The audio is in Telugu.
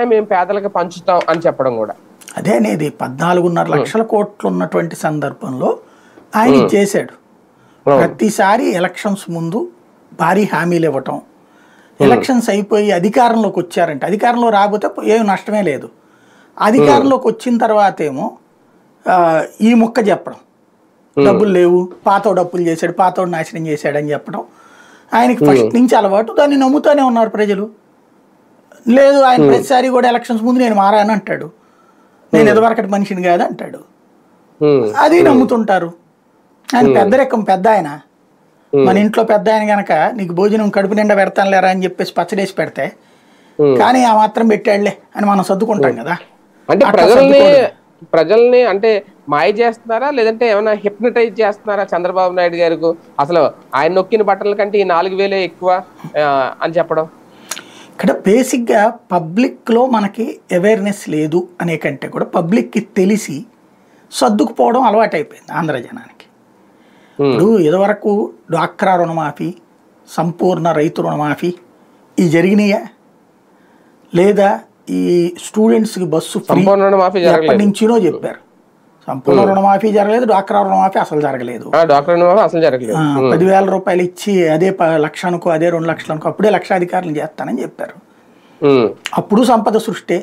మేము పేదలకు పంచుతాం అని చెప్పడం కూడా. అదే అనేది 14.5 లక్షల కోట్లు ఉన్నటువంటి సందర్భంలో ఆయన చేశాడు. ప్రతిసారి ఎలక్షన్స్ ముందు భారీ హామీలు ఇవ్వటం, ఎలక్షన్స్ అయిపోయి అధికారంలోకి వచ్చారంటే అధికారంలో రాకపోతే ఏం నష్టమే లేదు, అధికారంలోకి వచ్చిన తర్వాత ఏమో ఈ ముక్క చెప్పడం, డబ్బులు లేవు, పాతోడు అప్పులు చేశాడు, పాతోడు నాశనం చేశాడని చెప్పడం ఆయనకి ఫస్ట్ నుంచి అలవాటు. దాన్ని నమ్ముతూనే ఉన్నారు ప్రజలు. లేదు ఆయన ప్రతిసారి కూడా ఎలక్షన్స్ ముందు నేను మారాను అంటాడు, నేను ఎదవరకటి మనిషిని కాదు అంటాడు, అది నమ్ముతుంటారు. ఆయన పెద్దరికం, పెద్ద ఆయన, మన ఇంట్లో పెద్ద ఆయన కనుక నీకు భోజనం కడుపు నిండా పెడతాను లేరా అని చెప్పేసి పచ్చడేసి పెడితే కానీ ఆ మాత్రం పెట్టాడులే అని మనం సర్దుకుంటాం కదా. అంటే ప్రజల్ని అంటే మాయ చేస్తున్నారా లేదంటే ఏమైనా హిప్నటైజ్ చేస్తున్నారా చంద్రబాబు నాయుడు గారికి? అసలు ఆయన నొక్కిన బట్టల కంటే ఈ 4,000 ఎక్కువ అని చెప్పడం. ఇక్కడ బేసిక్గా పబ్లిక్లో మనకి అవేర్నెస్ లేదు అనే కంటే కూడా పబ్లిక్కి తెలిసి సర్దుకుపోవడం అలవాటు అయిపోయింది ఆంధ్ర జనానికి. ఇప్పుడు ఇదివరకు డ్వాక్రా రుణమాఫీ, సంపూర్ణ రైతు రుణమాఫీ ఇవి జరిగినాయా లేదా? ఈ స్టూడెంట్స్కి బస్సు ఫ్రీ ఎప్పటి నుంచినో చెప్పారు. సంపూర్ణ రుణమాఫీ జరగలేదు, డ్వాక్రా రుణమాఫీ అసలు జరగలేదు. 10,000 రూపాయలు ఇచ్చి అదే 1,00,000 అనుకో, అదే 2 లక్షలు అనుకో, అప్పుడే లక్షాధికారులు చేస్తానని చెప్పారు. అప్పుడు సంపద సృష్టి.